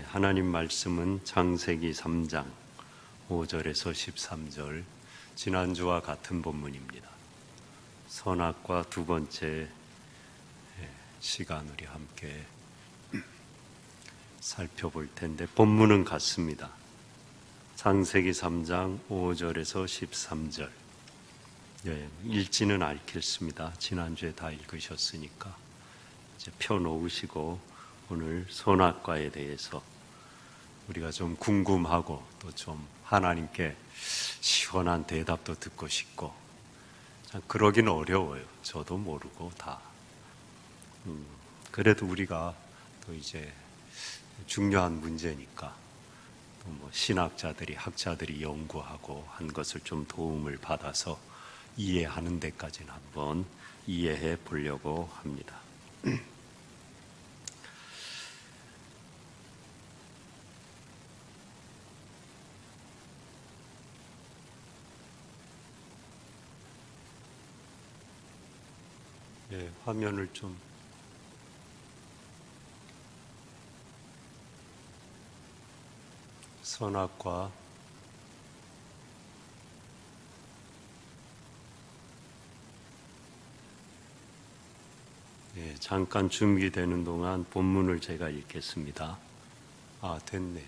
하나님 말씀은 창세기 3장 5절에서 13절, 지난주와 같은 본문입니다. 선악과 두 번째 시간 우리 함께 살펴볼 텐데, 본문은 같습니다. 창세기 3장 5절에서 13절. 읽지는 않겠습니다. 지난주에 다 읽으셨으니까 이제 펴 놓으시고, 오늘 선악과에 대해서 우리가 좀 궁금하고 또 좀 하나님께 시원한 대답도 듣고 싶고, 참 그러긴 어려워요. 저도 모르고 다. 그래도 우리가 또 이제 중요한 문제니까 또 뭐 신학자들이, 학자들이 연구하고 한 것을 좀 도움을 받아서 이해하는 데까지는 한번 이해해 보려고 합니다. 화면을 좀 선악과 잠깐 준비되는 동안 본문을 제가 읽겠습니다. 됐네요.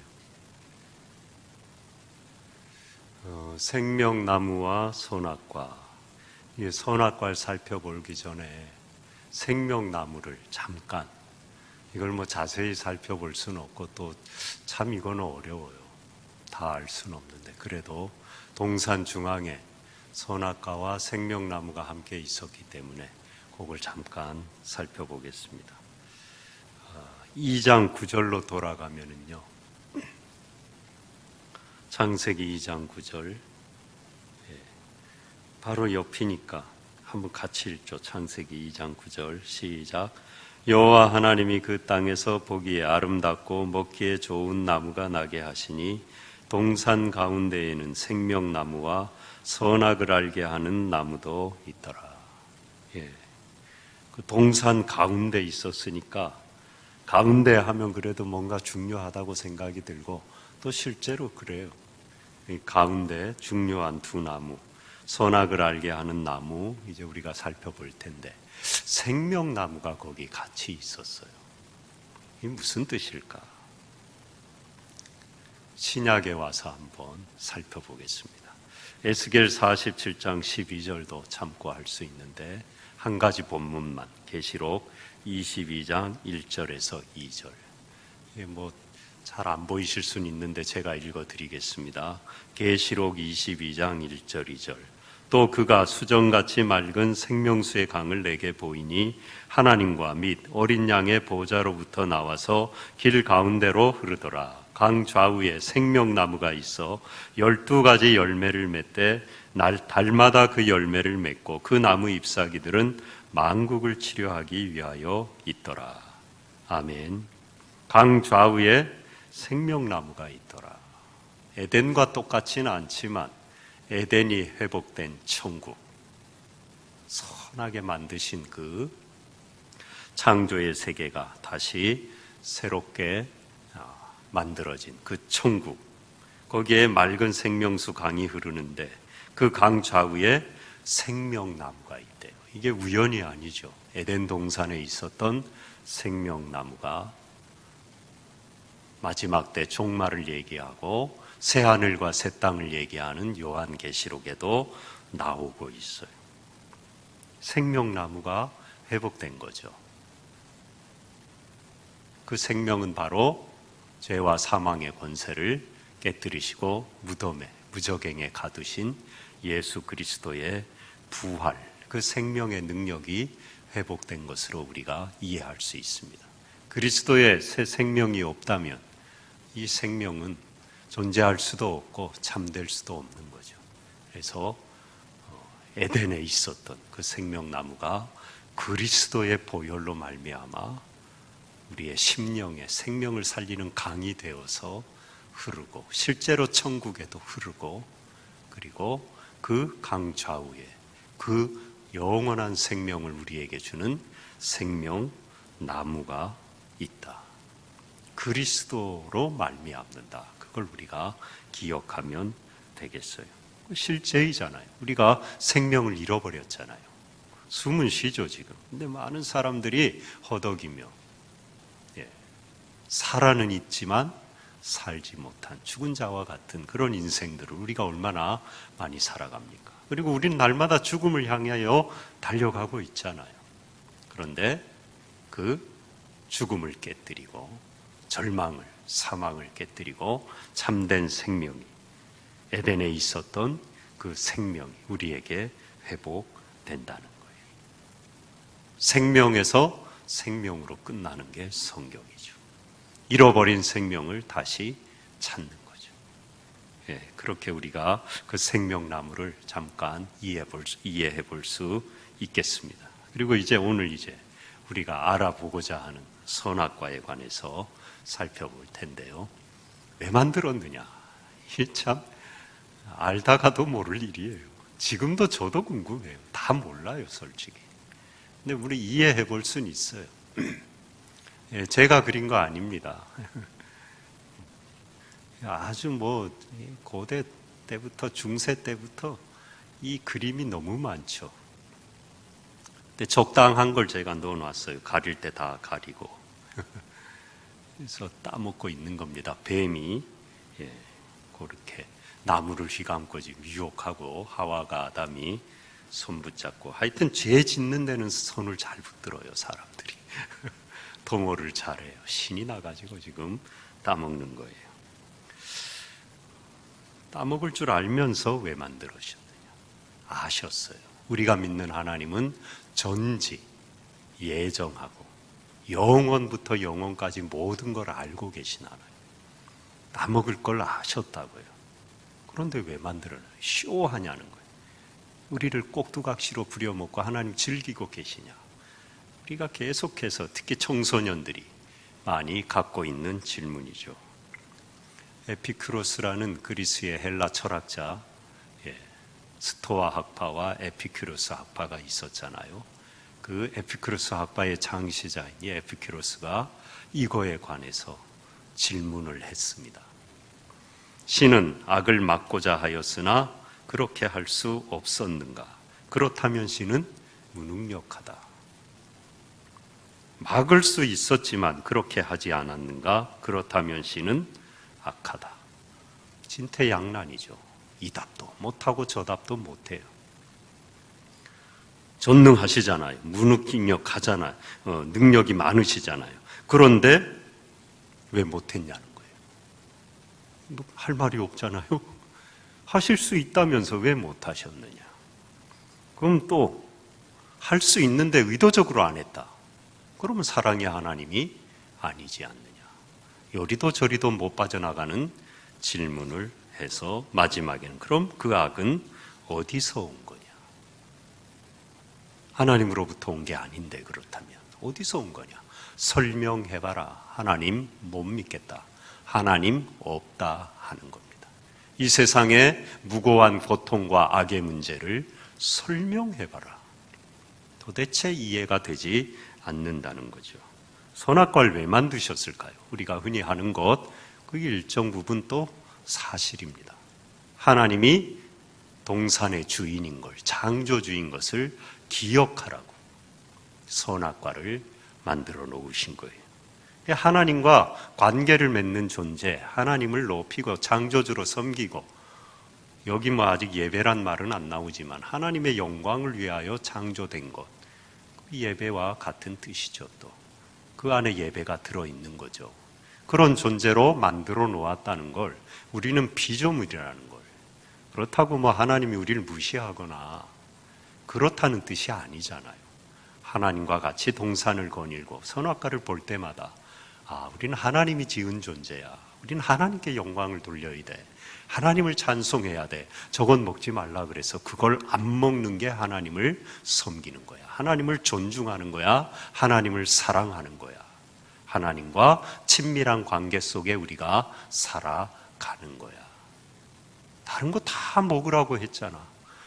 생명나무와 선악과. 선악과를 살펴보기 전에 생명나무를 잠깐, 이걸 뭐 자세히 살펴볼 수는 없고 또 참 이거는 어려워요. 다 알 수는 없는데, 그래도 동산 중앙에 선악과와 생명나무가 함께 있었기 때문에 그걸 잠깐 살펴보겠습니다. 2장 9절로 돌아가면은요, 창세기 2장 9절, 바로 옆이니까 한번 같이 읽죠. 창세기 2장 9절 시작. 여호와 하나님이 그 땅에서 보기에 아름답고 먹기에 좋은 나무가 나게 하시니 동산 가운데에는 생명나무와 선악을 알게 하는 나무도 있더라. 그 동산 가운데 있었으니까, 가운데 하면 그래도 뭔가 중요하다고 생각이 들고, 또 실제로 그래요. 가운데 중요한 두 나무, 선악을 알게 하는 나무, 이제 우리가 살펴볼 텐데, 생명나무가 거기 같이 있었어요. 이게 무슨 뜻일까? 신약에 와서 한번 살펴보겠습니다. 에스겔 47장 12절도 참고할 수 있는데, 한 가지 본문만, 계시록 22장 1절에서 2절. 뭐 잘 안 보이실 수는 있는데 제가 읽어드리겠습니다. 계시록 22장 1절 2절. 또 그가 수정같이 맑은 생명수의 강을 내게 보이니 하나님과 및 어린 양의 보좌로부터 나와서 길 가운데로 흐르더라. 강 좌우에 생명나무가 있어 12가지 열매를 맺되 달마다 그 열매를 맺고 그 나무 잎사귀들은 만국을 치료하기 위하여 있더라. 아멘. 강 좌우에 생명나무가 있더라. 에덴과 똑같지는 않지만 에덴이 회복된 천국, 선하게 만드신 그 창조의 세계가 다시 새롭게 만들어진 그 천국, 거기에 맑은 생명수 강이 흐르는데 그 강 좌우에 생명나무가 있대요. 이게 우연이 아니죠. 에덴 동산에 있었던 생명나무가 마지막 때 종말을 얘기하고 새하늘과 새 땅을 얘기하는 요한계시록에도 나오고 있어요. 생명나무가 회복된 거죠. 그 생명은 바로 죄와 사망의 권세를 깨뜨리시고 무덤에, 무저갱에 가두신 예수 그리스도의 부활, 그 생명의 능력이 회복된 것으로 우리가 이해할 수 있습니다. 그리스도의 새 생명이 없다면 이 생명은 존재할 수도 없고 참될 수도 없는 거죠. 그래서 에덴에 있었던 그 생명나무가 그리스도의 보혈로 말미암아 우리의 심령에 생명을 살리는 강이 되어서 흐르고, 실제로 천국에도 흐르고, 그리고 그 강 좌우에 그 영원한 생명을 우리에게 주는 생명나무가 있다. 그리스도로 말미암는다. 그걸 우리가 기억하면 되겠어요. 실제이잖아요. 우리가 생명을 잃어버렸잖아요. 숨은 쉬죠 지금. 근데 많은 사람들이 허덕이며 살아는 있지만 살지 못한 죽은 자와 같은 그런 인생들을 우리가 얼마나 많이 살아갑니까? 그리고 우리는 날마다 죽음을 향하여 달려가고 있잖아요. 그런데 그 죽음을 깨뜨리고 절망을, 사망을 깨뜨리고 참된 생명이, 에덴에 있었던 그 생명이 우리에게 회복된다는 거예요. 생명에서 생명으로 끝나는 게 성경이죠. 잃어버린 생명을 다시 찾는 거죠. 그렇게 우리가 그 생명나무를 잠깐 이해해 볼 수 있겠습니다. 그리고 오늘 우리가 알아보고자 하는 선악과에 관해서 살펴볼 텐데요. 왜 만들었느냐? 이게 참 알다가도 모를 일이에요. 지금도 저도 궁금해요. 다 몰라요, 솔직히. 근데 우리 이해해 볼 수는 있어요. 제가 그린 거 아닙니다. 아주 고대 때부터 중세 때부터 이 그림이 너무 많죠. 근데 적당한 걸 제가 넣어놨어요. 가릴 때 다 가리고. 그래서 따먹고 있는 겁니다. 뱀이 그렇게 나무를 휘감고 지금 유혹하고 하와가 아담이 손 붙잡고, 하여튼 죄 짓는 데는 손을 잘 붙들어요, 사람들이. 동어를 잘해요. 신이 나가지고 지금 따먹는 거예요. 따먹을 줄 알면서 왜 만들으셨느냐? 아셨어요. 우리가 믿는 하나님은 전지, 예정하고 영원부터 영원까지 모든 걸 알고 계신 하나님. 따먹을 걸 아셨다고요. 그런데 왜 만들어요? 쇼하냐는 거예요. 우리를 꼭두각시로 부려먹고 하나님 즐기고 계시냐? 우리가 계속해서 특히 청소년들이 많이 갖고 있는 질문이죠. 에피큐로스라는 그리스의 헬라 철학자, 스토아 학파와 에피큐로스 학파가 있었잖아요. 그 에피큐로스 학파의 창시자인 이 에피큐로스가 이거에 관해서 질문을 했습니다. 신은 악을 막고자 하였으나 그렇게 할 수 없었는가? 그렇다면 신은 무능력하다. 막을 수 있었지만 그렇게 하지 않았는가? 그렇다면 신은 악하다. 진퇴양난이죠. 이 답도 못하고 저 답도 못해요. 전능하시잖아요. 무능력하잖아요. 능력이 많으시잖아요. 그런데 왜 못했냐는 거예요. 할 말이 없잖아요. 하실 수 있다면서 왜 못하셨느냐? 그럼 또 할 수 있는데 의도적으로 안 했다. 그러면 사랑의 하나님이 아니지 않느냐? 요리도 저리도 못 빠져나가는 질문을 해서 마지막에는 그럼 그 악은 어디서 온 거냐? 하나님으로부터 온 게 아닌데 그렇다면 어디서 온 거냐? 설명해봐라. 하나님 못 믿겠다. 하나님 없다 하는 겁니다. 이 세상의 무고한 고통과 악의 문제를 설명해봐라. 도대체 이해가 되지 않는다는 거죠. 선악과를 왜 만드셨을까요? 우리가 흔히 하는 것, 그게 일정 부분 또 사실입니다. 하나님이 동산의 주인인 걸, 창조주인 것을 기억하라고 선악과를 만들어 놓으신 거예요. 하나님과 관계를 맺는 존재, 하나님을 높이고 창조주로 섬기고, 여기 아직 예배란 말은 안 나오지만 하나님의 영광을 위하여 창조된 것, 그 예배와 같은 뜻이죠. 또 그 안에 예배가 들어있는 거죠. 그런 존재로 만들어 놓았다는 걸 우리는 피조물이라는 걸, 그렇다고 하나님이 우리를 무시하거나 그렇다는 뜻이 아니잖아요. 하나님과 같이 동산을 거닐고 선악과를 볼 때마다 우리는 하나님이 지은 존재야. 우리는 하나님께 영광을 돌려야 돼. 하나님을 찬송해야 돼. 저건 먹지 말라 그래서 그걸 안 먹는 게 하나님을 섬기는 거야. 하나님을 존중하는 거야. 하나님을 사랑하는 거야. 하나님과 친밀한 관계 속에 우리가 살아가는 거야. 다른 거 다 먹으라고 했잖아.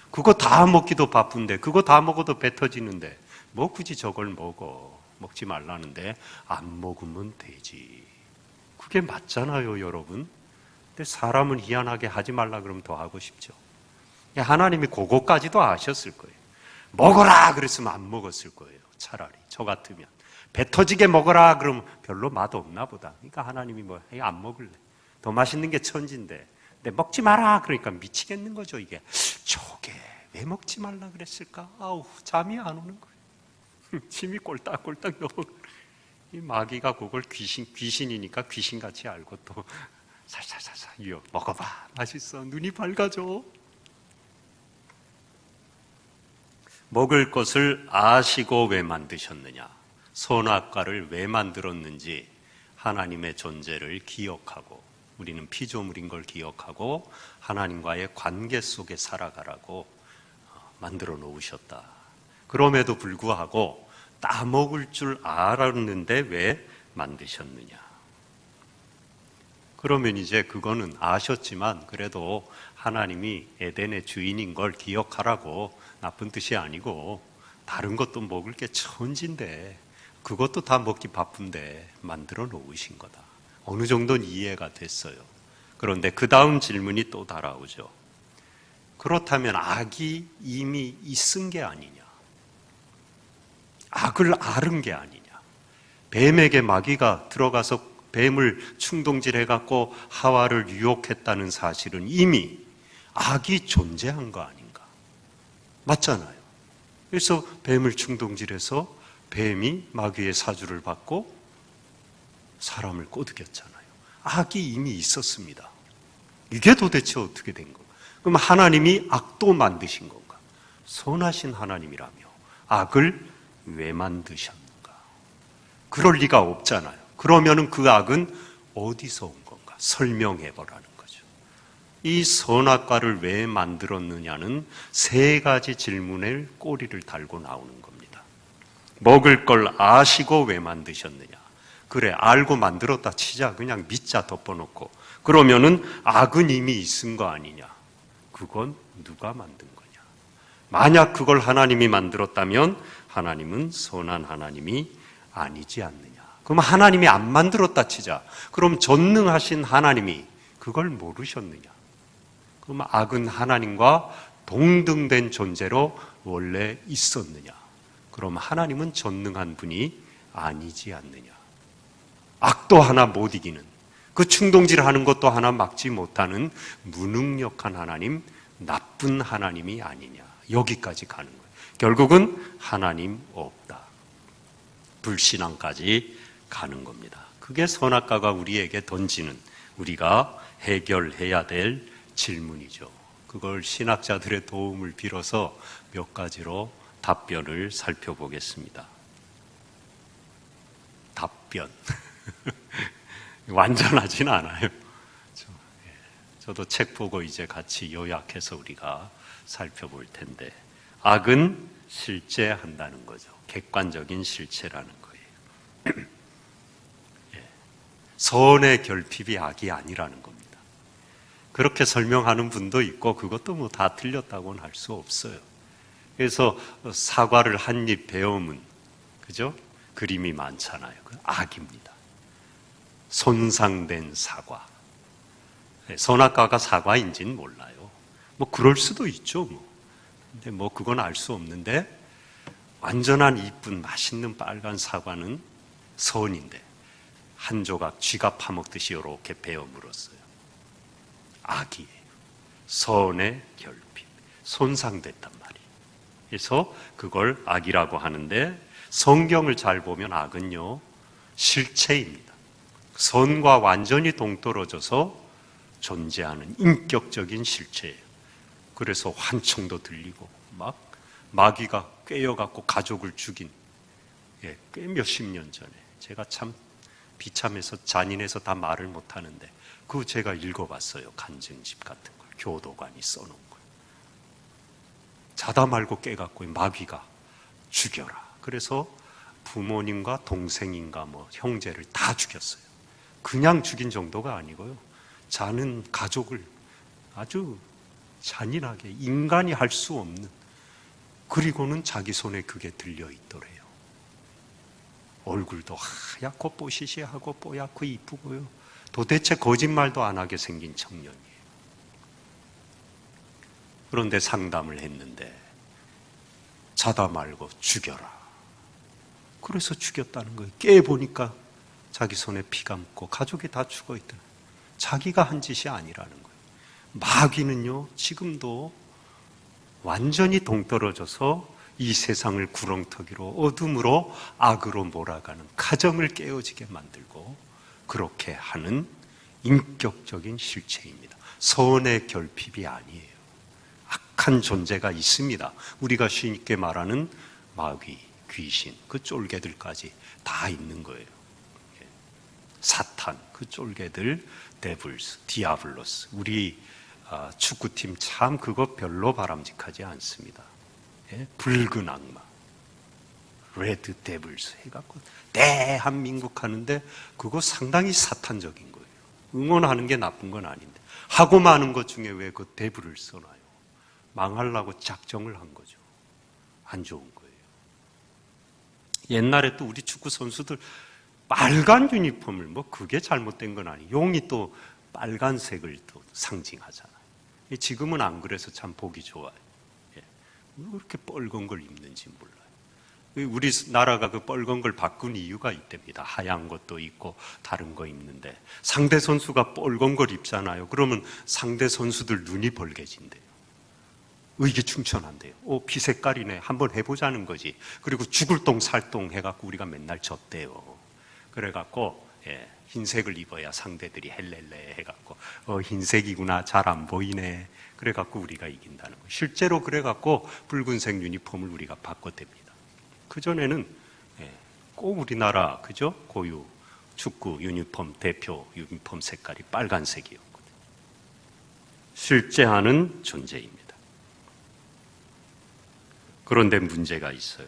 그거 다 먹기도 바쁜데, 그거 다 먹어도 배 터지는데 뭐 굳이 저걸 먹지 말라는데 안 먹으면 되지. 그게 맞잖아요, 여러분. 근데 사람은 희한하게 하지 말라 그러면 더 하고 싶죠. 하나님이 그거까지도 아셨을 거예요. 먹어라 그랬으면 안 먹었을 거예요. 차라리 저 같으면 배 터지게 먹어라 그러면 별로 맛 없나 보다. 그러니까 하나님이 뭐 안 먹을래. 더 맛있는 게 천지인데. 근데 먹지 마라 그러니까 미치겠는 거죠. 이게 저게 왜 먹지 말라 그랬을까? 아우 잠이 안 오는 거예요. 침이 꼴딱꼴딱 넘어. 이 마귀가 그걸 귀신이니까 귀신같이 알고 또 살살살살 유혹 먹어봐 맛있어 눈이 밝아져. 먹을 것을 아시고 왜 만드셨느냐? 선악과를 왜 만들었는지 하나님의 존재를 기억하고 우리는 피조물인 걸 기억하고 하나님과의 관계 속에 살아가라고 만들어 놓으셨다. 그럼에도 불구하고 따먹을 줄 알았는데 왜 만드셨느냐? 그러면 이제 그거는 아셨지만 그래도 하나님이 에덴의 주인인 걸 기억하라고 나쁜 뜻이 아니고 다른 것도 먹을 게 천지인데 그것도 다 먹기 바쁜데 만들어 놓으신 거다. 어느 정도는 이해가 됐어요. 그런데 그 다음 질문이 또 달아오죠. 그렇다면 악이 이미 있은 게 아니냐? 악을 앓은 게 아니냐? 뱀에게 마귀가 들어가서 뱀을 충동질해갖고 하와를 유혹했다는 사실은 이미 악이 존재한 거 아닌가? 맞잖아요. 그래서 뱀을 충동질해서 뱀이 마귀의 사주를 받고 사람을 꼬드겼잖아요. 악이 이미 있었습니다. 이게 도대체 어떻게 된 건가? 그럼 하나님이 악도 만드신 건가? 선하신 하나님이라며 악을 왜 만드셨는가? 그럴 리가 없잖아요. 그러면은 그 악은 어디서 온 건가? 설명해 보라는 거죠. 이 선악과를 왜 만들었느냐는 세 가지 질문을 꼬리를 달고 나오는 겁니다. 먹을 걸 아시고 왜 만드셨느냐? 그래, 알고 만들었다 치자. 그냥 믿자 덮어놓고. 그러면은 악은 이미 있은 거 아니냐? 그건 누가 만든 거냐? 만약 그걸 하나님이 만들었다면 하나님은 선한 하나님이 아니지 않느냐? 그럼 하나님이 안 만들었다 치자. 그럼 전능하신 하나님이 그걸 모르셨느냐? 그럼 악은 하나님과 동등된 존재로 원래 있었느냐? 그럼 하나님은 전능한 분이 아니지 않느냐? 악도 하나 못 이기는, 그 충동질하는 것도 하나 막지 못하는 무능력한 하나님, 나쁜 하나님이 아니냐? 여기까지 가는 거예요. 결국은 하나님 없다. 불신앙까지 가는 겁니다. 그게 선악과가 우리에게 던지는, 우리가 해결해야 될 질문이죠. 그걸 신학자들의 도움을 빌어서 몇 가지로 답변을 살펴보겠습니다. 답변. 완전하진 않아요. 저도 책 보고 이제 같이 요약해서 우리가 살펴볼 텐데, 악은 실제한다는 거죠. 객관적인 실체라는 거예요. 선의 결핍이 악이 아니라는 겁니다. 그렇게 설명하는 분도 있고 그것도 뭐 다 틀렸다고는 할 수 없어요. 그래서 사과를 한 입 베어문, 그죠? 그림이 많잖아요. 그 악입니다. 손상된 사과. 선악과가 사과인지는 몰라요. 뭐 그럴 수도 있죠. 근데 뭐 그건 알 수 없는데 완전한 이쁜 맛있는 빨간 사과는 선인데 한 조각 쥐가 파먹듯이 이렇게 베어 물었어요. 악이에요. 선의 결핍. 손상됐단 말이에요. 그래서 그걸 악이라고 하는데 성경을 잘 보면 악은요, 실체입니다. 선과 완전히 동떨어져서 존재하는 인격적인 실체예요. 그래서 환청도 들리고 막 마귀가 꿰어갖고 가족을 죽인, 꽤 몇십 년 전에 제가 참 비참해서 잔인해서 다 말을 못하는데 그거 제가 읽어봤어요. 간증집 같은 걸 교도관이 써놓은 걸. 자다 말고 깨갖고 마귀가 죽여라. 그래서 부모님과 동생인가 뭐 형제를 다 죽였어요. 그냥 죽인 정도가 아니고요, 자는 가족을 아주 잔인하게, 인간이 할 수 없는, 그리고는 자기 손에 그게 들려 있더래요. 얼굴도 하얗고 뽀시시하고 뽀얗고 이쁘고요, 도대체 거짓말도 안 하게 생긴 청년이에요. 그런데 상담을 했는데 자다 말고 죽여라. 그래서 죽였다는 거예요. 깨보니까 자기 손에 피가 묻고 가족이 다 죽어있더라. 자기가 한 짓이 아니라는 거예요. 마귀는요, 지금도 완전히 동떨어져서 이 세상을 구렁텅이로 어둠으로 악으로 몰아가는 가정을 깨어지게 만들고 그렇게 하는 인격적인 실체입니다. 선의 결핍이 아니에요. 악한 존재가 있습니다. 우리가 쉽게 말하는 마귀, 귀신, 그 쫄개들까지 다 있는 거예요. 사탄, 그 쫄개들, 데블스, 디아블로스. 우리 축구팀 참 그거 별로 바람직하지 않습니다. 붉은 악마, 레드 데블스 해갖고 대한민국 하는데 그거 상당히 사탄적인 거예요. 응원하는 게 나쁜 건 아닌데 하고 마는 것 중에 왜 그 데블을 써놔요? 망하려고 작정을 한 거죠. 안 좋은 거예요. 옛날에 또 우리 축구 선수들 빨간 유니폼을, 뭐 그게 잘못된 건 아니에요. 용이 또 빨간색을 또 상징하잖아요. 지금은 안 그래서 참 보기 좋아요. 왜 그렇게 뻘건 걸 입는지 몰라요. 우리 나라가 그 뻘건 걸 바꾼 이유가 있답니다. 하얀 것도 있고 다른 거 입는데 상대 선수가 뻘건 걸 입잖아요. 그러면 상대 선수들 눈이 벌개진대요. 의기충천한대요. 피 색깔이네. 한번 해보자는 거지. 그리고 죽을 똥 살똥 해갖고 우리가 맨날 졌대요. 그래갖고 흰색을 입어야 상대들이 헬렐레 해갖고 흰색이구나, 잘 안 보이네. 그래갖고 우리가 이긴다는 거예요. 실제로 그래갖고 붉은색 유니폼을 우리가 바꿨답니다. 그전에는 꼭 우리나라 그죠? 고유 축구 유니폼 대표 유니폼 색깔이 빨간색이었거든요. 실제하는 존재입니다. 그런데 문제가 있어요.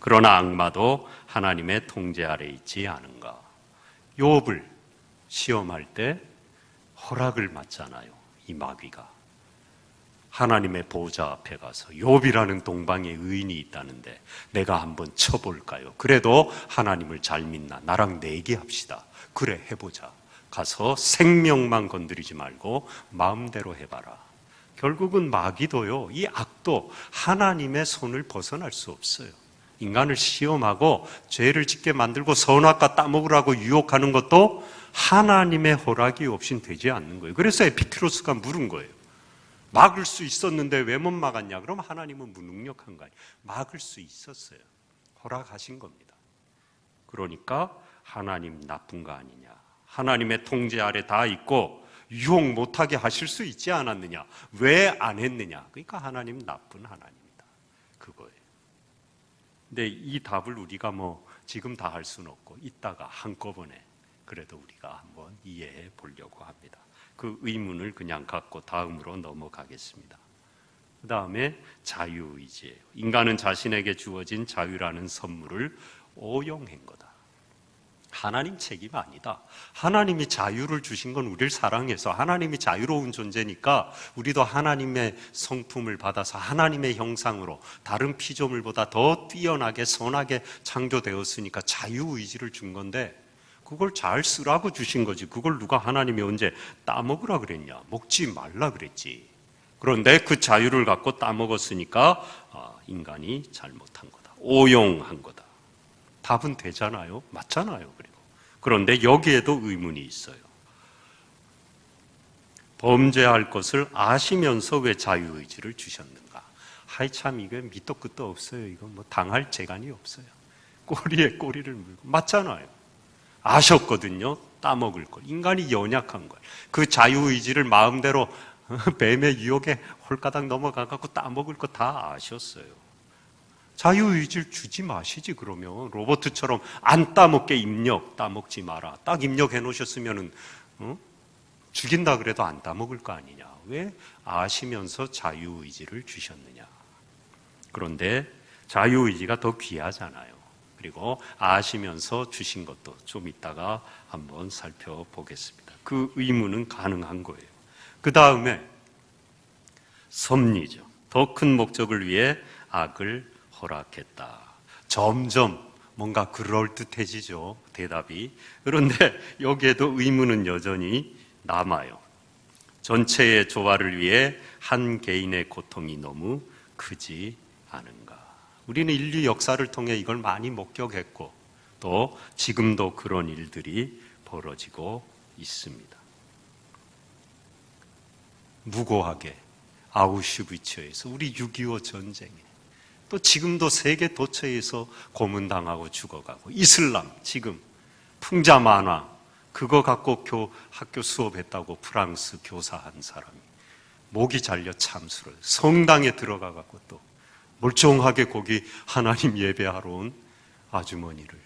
그러나 악마도 하나님의 통제 아래 있지 않은가? 욥을 시험할 때 허락을 받잖아요. 이 마귀가 하나님의 보좌 앞에 가서 욥이라는 동방의 의인이 있다는데 내가 한번 쳐볼까요? 그래도 하나님을 잘 믿나? 나랑 내기합시다. 그래, 해보자. 가서 생명만 건드리지 말고 마음대로 해봐라. 결국은 마귀도요, 이 악도 하나님의 손을 벗어날 수 없어요. 인간을 시험하고 죄를 짓게 만들고 선악과 따먹으라고 유혹하는 것도 하나님의 허락이 없인 되지 않는 거예요. 그래서 에피큐로스가 물은 거예요. 막을 수 있었는데 왜 못 막았냐? 그럼 하나님은 무능력한 거 아니에요. 막을 수 있었어요. 허락하신 겁니다. 그러니까 하나님 나쁜 거 아니냐? 하나님의 통제 아래 다 있고 유혹 못하게 하실 수 있지 않았느냐? 왜 안 했느냐? 그러니까 하나님 나쁜 하나님이다. 그거예요. 근데 이 답을 우리가 지금 다 할 수는 없고 이따가 한꺼번에 그래도 우리가 한번 이해해 보려고 합니다. 그 의문을 그냥 갖고 다음으로 넘어가겠습니다. 그 다음에 자유의지예요. 인간은 자신에게 주어진 자유라는 선물을 오용한 거다. 하나님 책임 아니다. 하나님이 자유를 주신 건 우리를 사랑해서 하나님이 자유로운 존재니까 우리도 하나님의 성품을 받아서 하나님의 형상으로 다른 피조물보다 더 뛰어나게 선하게 창조되었으니까 자유의지를 준 건데 그걸 잘 쓰라고 주신 거지. 그걸 누가 하나님이 언제 따먹으라 그랬냐? 먹지 말라 그랬지. 그런데 그 자유를 갖고 따먹었으니까 인간이 잘못한 거다. 오용한 거다. 답은 되잖아요. 맞잖아요. 그런데 여기에도 의문이 있어요. 범죄할 것을 아시면서 왜 자유의지를 주셨는가? 하이 참 이게 밑도 끝도 없어요. 이거 당할 재간이 없어요. 꼬리에 꼬리를 물고 맞잖아요. 아셨거든요. 따먹을 걸. 인간이 연약한 걸. 그 자유의지를 마음대로 뱀의 유혹에 홀가닥 넘어가갖고 따먹을 거 다 아셨어요. 자유의지를 주지 마시지. 그러면 로버트처럼 안 따먹게 입력 따먹지 마라. 딱 입력해 놓으셨으면은 죽인다 그래도 안 따먹을 거 아니냐. 왜 아시면서 자유의지를 주셨느냐. 그런데 자유의지가 더 귀하잖아요. 그리고 아시면서 주신 것도 좀 이따가 한번 살펴보겠습니다. 그 의무는 가능한 거예요. 그 다음에 섭리죠. 더 큰 목적을 위해 악을 허락했다. 점점 뭔가 그럴듯해지죠, 대답이. 그런데 여기에도 의문은 여전히 남아요. 전체의 조화를 위해 한 개인의 고통이 너무 크지 않은가. 우리는 인류 역사를 통해 이걸 많이 목격했고 또 지금도 그런 일들이 벌어지고 있습니다. 무고하게 아우슈비츠에서, 우리 6.25 전쟁에, 또 지금도 세계 도처에서 고문당하고 죽어가고, 이슬람 지금 풍자 만화 그거 갖고 학교 수업했다고 프랑스 교사 한 사람이 목이 잘려 참수를, 성당에 들어가 갖고 또 멀쩡하게 거기 하나님 예배하러 온 아주머니를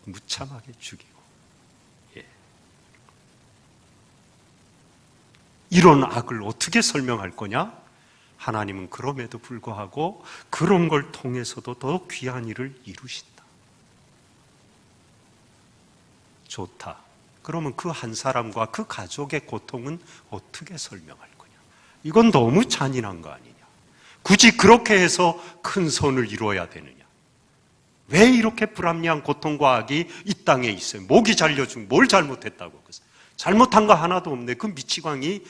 무참하게 죽이고, 이런 악을 어떻게 설명할 거냐? 하나님은 그럼에도 불구하고 그런 걸 통해서도 더 귀한 일을 이루신다. 좋다. 그러면 그 한 사람과 그 가족의 고통은 어떻게 설명할 거냐? 이건 너무 잔인한 거 아니냐? 굳이 그렇게 해서 큰 선을 이루어야 되느냐? 왜 이렇게 불합리한 고통과 악이 이 땅에 있어요? 목이 잘려 죽은, 뭘 잘못했다고? 잘못한 거 하나도 없네. 그 미치광이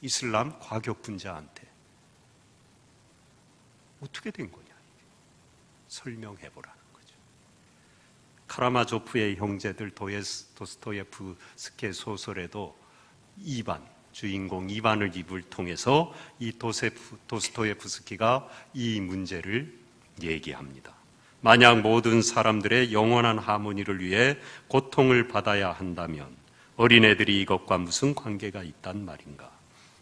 이슬람 과격분자한테 어떻게 된 거냐? 설명해 보라는 거죠. 카라마조프의 형제들 도스토예프스키의 소설에도 주인공 이반을 입을 통해서 이 도스토예프스키가 이 문제를 얘기합니다. 만약 모든 사람들의 영원한 하모니를 위해 고통을 받아야 한다면 어린애들이 이것과 무슨 관계가 있단 말인가?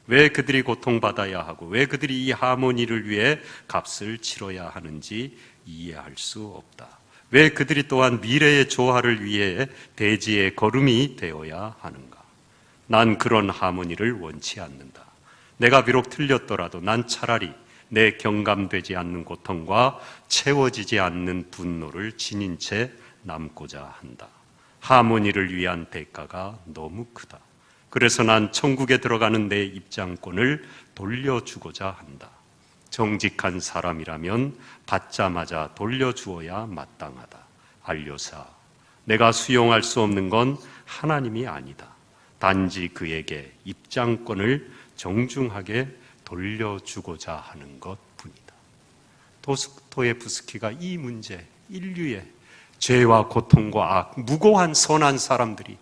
왜 그들이 고통받아야 하고 왜 그들이 이 하모니를 위해 값을 치러야 하는지 이해할 수 없다. 왜 그들이 또한 미래의 조화를 위해 대지의 걸음이 되어야 하는가? 난 그런 하모니를 원치 않는다. 내가 비록 틀렸더라도 난 차라리 내 경감되지 않는 고통과 채워지지 않는 분노를 지닌 채 남고자 한다. 하모니를 위한 대가가 너무 크다. 그래서 난 천국에 들어가는 내 입장권을 돌려주고자 한다. 정직한 사람이라면 받자마자 돌려주어야 마땅하다. 알려사, 내가 수용할 수 없는 건 하나님이 아니다. 단지 그에게 입장권을 정중하게 돌려주고자 하는 것뿐이다. 도스토예프스키가 이 문제, 인류의 죄와 고통과 악, 무고한 선한 사람들이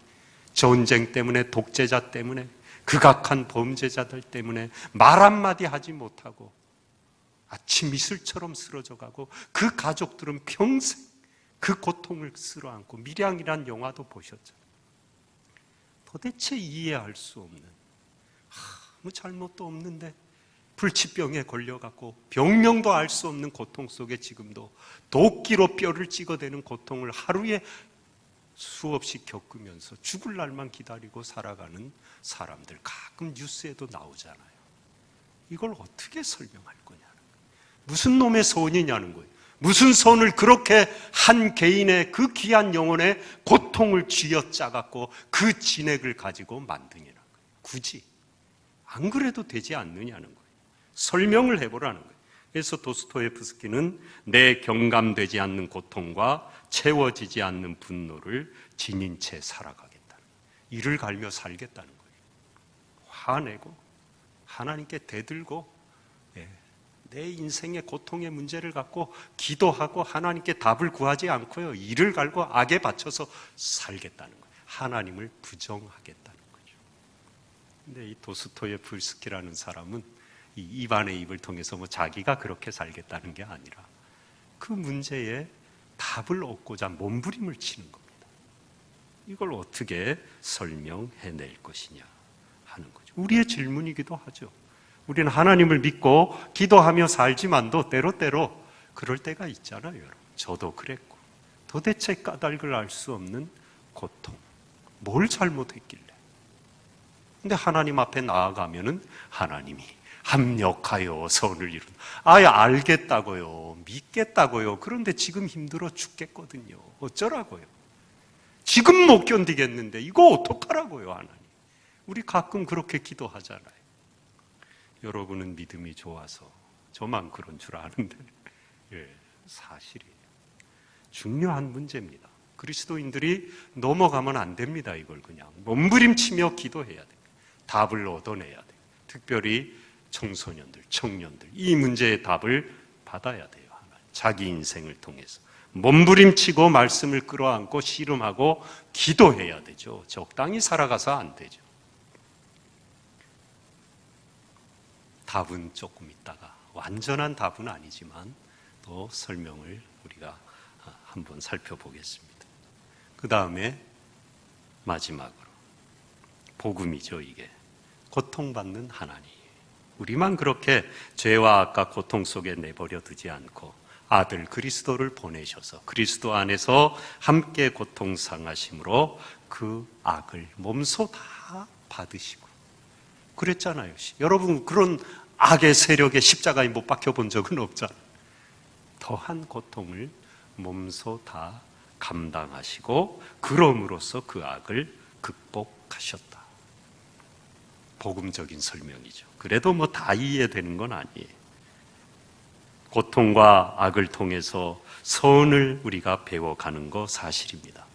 전쟁 때문에, 독재자 때문에, 극악한 범죄자들 때문에 말 한마디 하지 못하고 아침 이슬처럼 쓰러져가고, 그 가족들은 평생 그 고통을 쓸어안고, 밀양이란 영화도 보셨죠. 도대체 이해할 수 없는, 아무 잘못도 없는데 불치병에 걸려갖고 병명도 알 수 없는 고통 속에 지금도 도끼로 뼈를 찍어대는 고통을 하루에 수없이 겪으면서 죽을 날만 기다리고 살아가는 사람들, 가끔 뉴스에도 나오잖아요. 이걸 어떻게 설명할 거냐는 거예요. 무슨 놈의 선이냐는 거예요. 무슨 선을 그렇게 한 개인의 그 귀한 영혼의 고통을 쥐어짜갖고 그 진액을 가지고 만드냐는 거예요. 굳이 안 그래도 되지 않느냐는 거예요. 설명을 해보라는 거예요. 그래서 도스토예프스키는 내 경감되지 않는 고통과 채워지지 않는 분노를 지닌 채 살아가겠다는, 이를 갈며 살겠다는 거예요. 화내고 하나님께 대들고, 내 인생의 고통의 문제를 갖고 기도하고 하나님께 답을 구하지 않고요, 이를 갈고 악에 바쳐서 살겠다는 거예요. 하나님을 부정하겠다는 거죠. 근데 이 도스토예프스키라는 사람은 이 이반의 입을 통해서 자기가 그렇게 살겠다는 게 아니라 그 문제에 답을 얻고자 몸부림을 치는 겁니다. 이걸 어떻게 설명해낼 것이냐 하는 거죠. 우리의 질문이기도 하죠. 우리는 하나님을 믿고 기도하며 살지만도 때로때로 그럴 때가 있잖아요, 여러분. 저도 그랬고, 도대체 까닭을 알 수 없는 고통, 뭘 잘못했길래. 근데 하나님 앞에 나아가면은 하나님이 합력하여 선을 이룬다. 아예 알겠다고요, 믿겠다고요. 그런데 지금 힘들어 죽겠거든요. 어쩌라고요? 지금 못 견디겠는데 이거 어떡하라고요, 하나님. 우리 가끔 그렇게 기도하잖아요. 여러분은 믿음이 좋아서 저만 그런 줄 아는데 사실이에요. 중요한 문제입니다. 그리스도인들이 넘어가면 안 됩니다. 이걸 그냥 몸부림치며 기도해야 돼요. 답을 얻어내야 돼요. 특별히 청소년들, 청년들 이 문제의 답을 받아야 돼요. 자기 인생을 통해서 몸부림치고 말씀을 끌어안고 씨름하고 기도해야 되죠. 적당히 살아가서 안 되죠. 답은 조금 있다가, 완전한 답은 아니지만 또 설명을 우리가 한번 살펴보겠습니다. 그 다음에 마지막으로 복음이죠. 이게 고통받는 하나님, 우리만 그렇게 죄와 악과 고통 속에 내버려 두지 않고 아들 그리스도를 보내셔서 그리스도 안에서 함께 고통 상하심으로 그 악을 몸소 다 받으시고 그랬잖아요. 여러분, 그런 악의 세력에 십자가에 못 박혀 본 적은 없잖아요. 더한 고통을 몸소 다 감당하시고 그럼으로써 그 악을 극복하셨다. 복음적인 설명이죠. 그래도 뭐 다 이해되는 건 아니에요. 고통과 악을 통해서 선을 우리가 배워가는 거 사실입니다.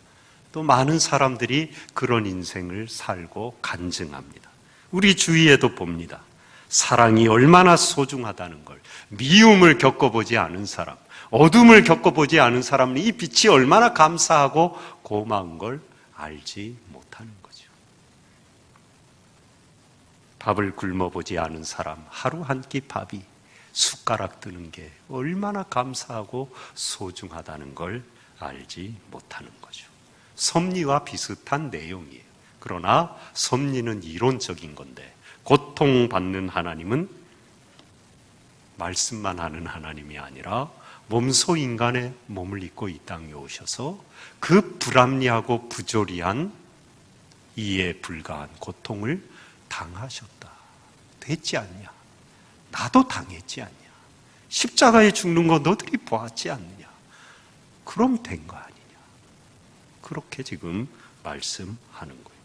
또 많은 사람들이 그런 인생을 살고 간증합니다. 우리 주위에도 봅니다. 사랑이 얼마나 소중하다는 걸, 미움을 겪어보지 않은 사람, 어둠을 겪어보지 않은 사람은 이 빛이 얼마나 감사하고 고마운 걸 알지 못하는 거죠. 밥을 굶어보지 않은 사람, 하루 한 끼 밥이 숟가락 드는 게 얼마나 감사하고 소중하다는 걸 알지 못하는 거죠. 섭리와 비슷한 내용이에요. 그러나 섭리는 이론적인 건데 고통받는 하나님은 말씀만 하는 하나님이 아니라 몸소 인간의 몸을 입고 이 땅에 오셔서 그 불합리하고 부조리한 이해에 불과한 고통을 당하셨다. 됐지 않냐? 나도 당했지 않냐? 십자가에 죽는 거 너들이 보았지 않느냐? 그럼 된 거 아니냐? 그렇게 지금 말씀하는 거예요.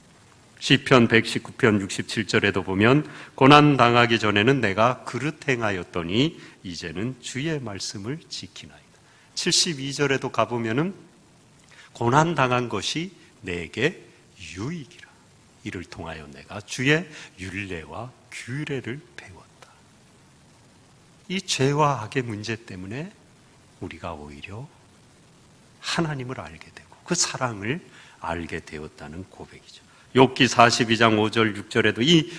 시편 119편 67절에도 보면 고난 당하기 전에는 내가 그릇 행하였더니 이제는 주의 말씀을 지키나이다. 72절에도 가보면은 고난 당한 것이 내게 유익이라. 이를 통하여 내가 주의 율례와 규례를 배웠다. 이 죄와 악의 문제 때문에 우리가 오히려 하나님을 알게 되고 그 사랑을 알게 되었다는 고백이죠. 욥기 42장 5절 6절에도 이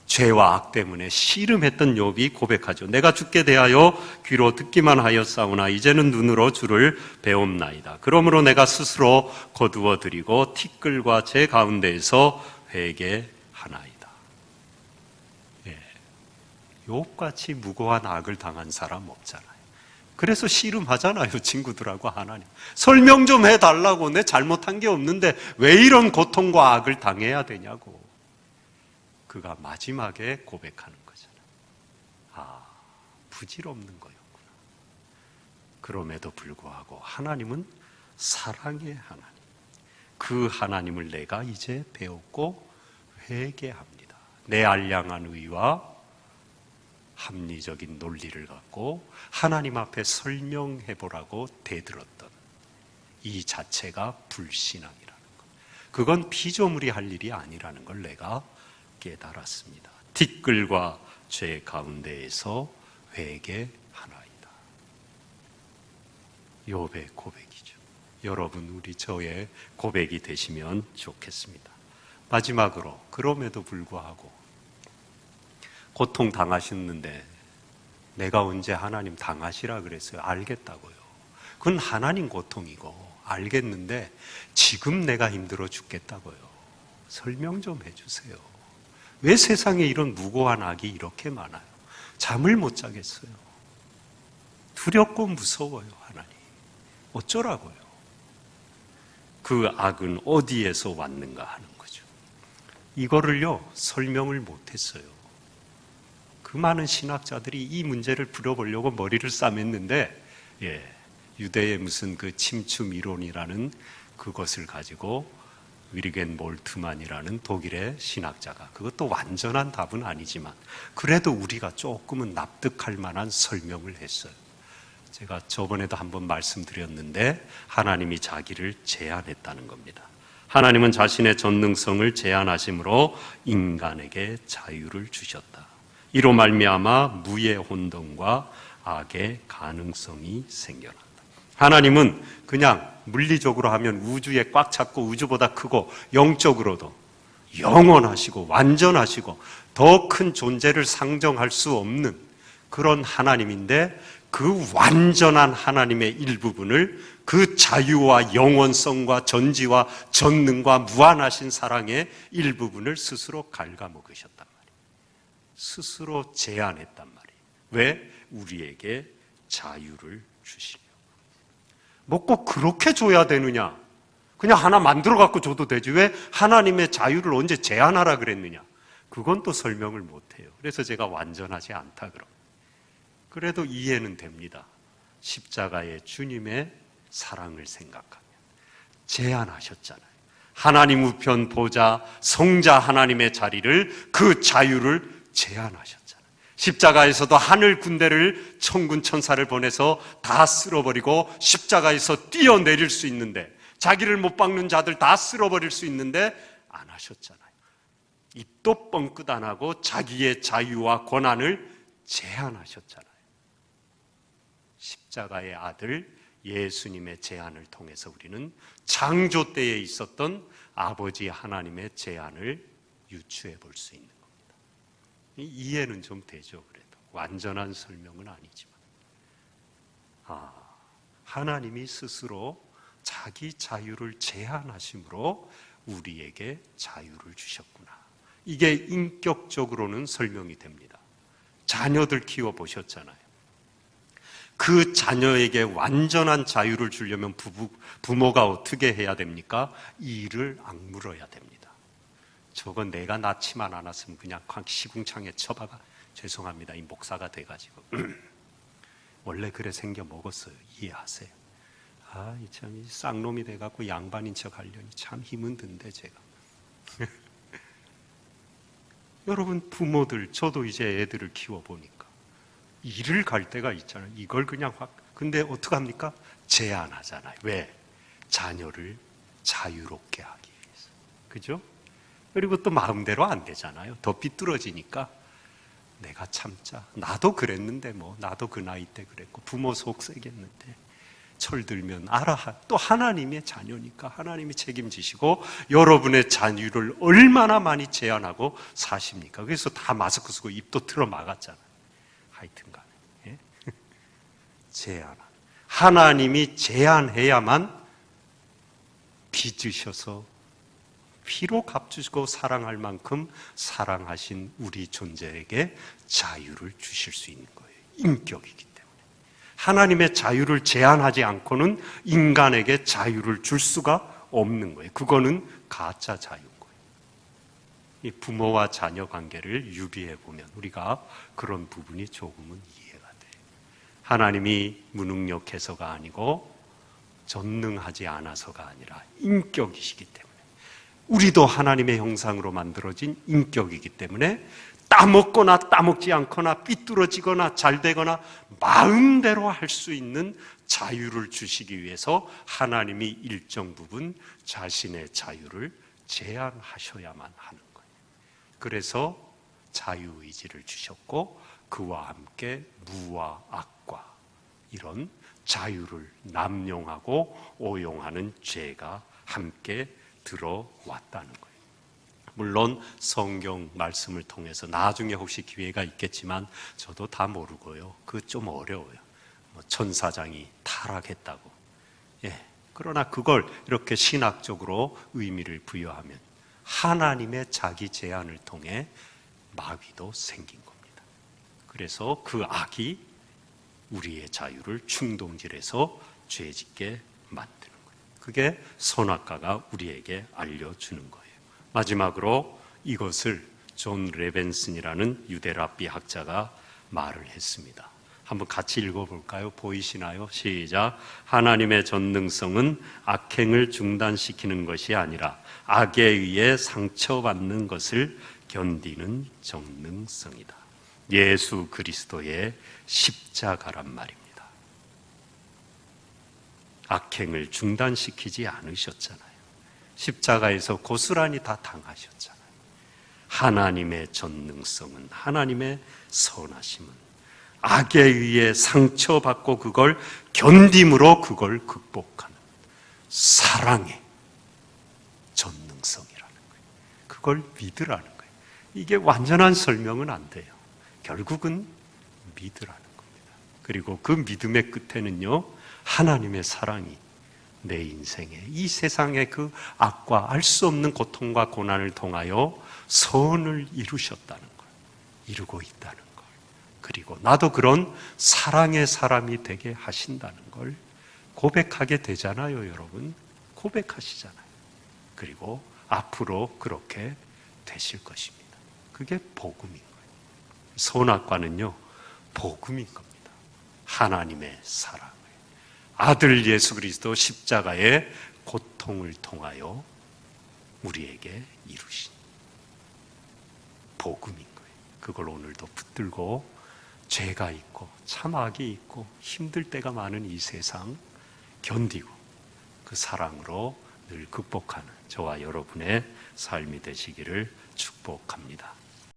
죄와 악 때문에 씨름했던 욥이 고백하죠. 내가 주께 대하여 귀로 듣기만 하였사오나 이제는 눈으로 주를 배움나이다. 그러므로 내가 스스로 거두어 드리고 티끌과 제 가운데에서 회개하나이다. 예. 욥같이 무고한 악을 당한 사람 없잖아요. 그래서 씨름하잖아요. 친구들하고 하나님. 설명 좀 해달라고. 내 잘못한 게 없는데 왜 이런 고통과 악을 당해야 되냐고. 그가 마지막에 고백하는 거잖아요. 아, 부질없는 거였구나. 그럼에도 불구하고 하나님은 사랑의 하나님. 그 하나님을 내가 이제 배웠고 회개합니다. 내 알량한 의와 합리적인 논리를 갖고 하나님 앞에 설명해보라고 대들었던 이 자체가 불신앙이라는 것. 그건 피조물이 할 일이 아니라는 걸 내가 깨달았습니다. 티끌과 죄 가운데에서 회개하나이다. 욥의 고백이죠. 여러분, 우리 저의 고백이 되시면 좋겠습니다. 마지막으로, 그럼에도 불구하고 고통 당하셨는데 내가 언제 하나님 당하시라 그랬어요? 알겠다고요. 그건 하나님 고통이고 알겠는데 지금 내가 힘들어 죽겠다고요. 설명 좀 해주세요. 왜 세상에 이런 무고한 악이 이렇게 많아요? 잠을 못 자겠어요. 두렵고 무서워요. 하나님 어쩌라고요? 그 악은 어디에서 왔는가 하는 거죠. 이거를요 설명을 못했어요. 그 많은 신학자들이 이 문제를 풀어보려고 머리를 싸맸는데, 유대의 무슨 그 침춤 이론이라는 그것을 가지고 위르겐 몰트만이라는 독일의 신학자가, 그것도 완전한 답은 아니지만 그래도 우리가 조금은 납득할 만한 설명을 했어요. 제가 저번에도 한번 말씀드렸는데 하나님이 자기를 제한했다는 겁니다. 하나님은 자신의 전능성을 제한하심으로 인간에게 자유를 주셨다. 이로 말미암아 무의 혼돈과 악의 가능성이 생겨났다. 하나님은 그냥 물리적으로 하면 우주에 꽉 찼고 우주보다 크고 영적으로도 영원하시고 완전하시고 더 큰 존재를 상정할 수 없는 그런 하나님인데, 그 완전한 하나님의 일부분을 그 자유와 영원성과 전지와 전능과 무한하신 사랑의 일부분을 스스로 갉아먹으셨단 말이에요. 스스로 제한했단 말이에요. 왜? 우리에게 자유를 주시려고. 뭐 꼭 그렇게 줘야 되느냐? 그냥 하나 만들어 갖고 줘도 되지 왜 하나님의 자유를 언제 제한하라 그랬느냐? 그건 또 설명을 못해요. 그래서 제가 완전하지 않다 그럽니다. 그래도 이해는 됩니다. 십자가의 주님의 사랑을 생각하면. 제한하셨잖아요. 하나님 우편 보좌 성자 하나님의 자리를, 그 자유를 제한하셨잖아요. 십자가에서도 하늘 군대를, 천군 천사를 보내서 다 쓸어버리고 십자가에서 뛰어내릴 수 있는데, 자기를 못 박는 자들 다 쓸어버릴 수 있는데 안 하셨잖아요. 입도 뻥끗 안 하고 자기의 자유와 권한을 제한하셨잖아요. 십자가의 아들 예수님의 제안을 통해서 우리는 창조 때에 있었던 아버지 하나님의 제안을 유추해 볼 수 있는 겁니다. 이해는 좀 되죠. 그래도 완전한 설명은 아니지만, 하나님이 스스로 자기 자유를 제한하심으로 우리에게 자유를 주셨구나. 이게 인격적으로는 설명이 됩니다. 자녀들 키워보셨잖아요. 그 자녀에게 완전한 자유를 주려면 부모가 어떻게 해야 됩니까? 이를 악물어야 됩니다. 저건 내가 낳지만 않았으면 그냥 시궁창에 쳐박아, 죄송합니다, 이 목사가 돼가지고 원래 그래 생겨 먹었어요. 이해하세요? 참 쌍놈이 돼갖고 양반인 척 하려니 참 힘은 든데 제가 여러분 부모들, 저도 이제 애들을 키워보니까 일을 갈 때가 있잖아요. 이걸 그냥 근데 어떡합니까? 제한하잖아요. 왜? 자녀를 자유롭게 하기 위해서. 그죠? 그리고 또 마음대로 안 되잖아요. 더 삐뚤어지니까 내가 참자. 나도 그랬는데 나도 그 나이 때 그랬고 부모 속 세겠는데 철들면 알아. 또 하나님의 자녀니까 하나님이 책임지시고 여러분의 자유를 얼마나 많이 제한하고 사십니까? 그래서 다 마스크 쓰고 입도 틀어 막았잖아요. 하여튼 간에. 예? 제한. 하나님이 제한해야만 빚으셔서 피로 값주시고 사랑할 만큼 사랑하신 우리 존재에게 자유를 주실 수 있는 거예요. 인격이기 때문에. 하나님의 자유를 제한하지 않고는 인간에게 자유를 줄 수가 없는 거예요. 그거는 가짜 자유인 거예요. 이 부모와 자녀 관계를 유비해 보면 우리가 그런 부분이 조금은 이해가 돼요. 하나님이 무능력해서가 아니고 전능하지 않아서가 아니라 인격이시기 때문에, 우리도 하나님의 형상으로 만들어진 인격이기 때문에 따먹거나 따먹지 않거나 삐뚤어지거나 잘되거나 마음대로 할 수 있는 자유를 주시기 위해서 하나님이 일정 부분 자신의 자유를 제한하셔야만 하는 거예요. 그래서 자유의지를 주셨고 그와 함께 무와 악과 이런 자유를 남용하고 오용하는 죄가 함께 들어왔다는 거예요. 물론 성경 말씀을 통해서 나중에 혹시 기회가 있겠지만 저도 다 모르고요. 그거 좀 어려워요. 천사장이 타락했다고. 그러나 그걸 이렇게 신학적으로 의미를 부여하면 하나님의 자기 제한을 통해 마귀도 생긴 겁니다. 그래서 그 악이 우리의 자유를 충동질해서 죄짓게 만드는 거예요. 그게 선악과가 우리에게 알려주는 거예요. 마지막으로 이것을 존 레벤슨이라는 유대랍비 학자가 말을 했습니다. 한번 같이 읽어볼까요? 보이시나요? 시작. 하나님의 전능성은 악행을 중단시키는 것이 아니라 악에 의해 상처받는 것을 견디는 전능성이다. 예수 그리스도의 십자가란 말입니다. 악행을 중단시키지 않으셨잖아요. 십자가에서 고스란히 다 당하셨잖아요. 하나님의 전능성은, 하나님의 선하심은 악에 의해 상처받고 그걸 견딤으로 그걸 극복하는 사랑의 전능성이라는 거예요. 그걸 믿으라는 거예요. 이게 완전한 설명은 안 돼요. 결국은 믿으라는 겁니다. 그리고 그 믿음의 끝에는요, 하나님의 사랑이 내 인생에, 이 세상의 그 악과 알 수 없는 고통과 고난을 통하여 선을 이루셨다는 걸, 이루고 있다는 걸, 그리고 나도 그런 사랑의 사람이 되게 하신다는 걸 고백하게 되잖아요, 여러분. 고백하시잖아요. 그리고 앞으로 그렇게 되실 것입니다. 그게 복음인 거예요. 선악과는요, 복음인 겁니다. 하나님의 사랑을, 아들 예수 그리스도 십자가의 고통을 통하여 우리에게 이루신 복음인 거예요. 그걸 오늘도 붙들고 죄가 있고 참 악이 있고 힘들 때가 많은 이 세상 견디고 그 사랑으로 늘 극복하는 저와 여러분의 삶이 되시기를 축복합니다.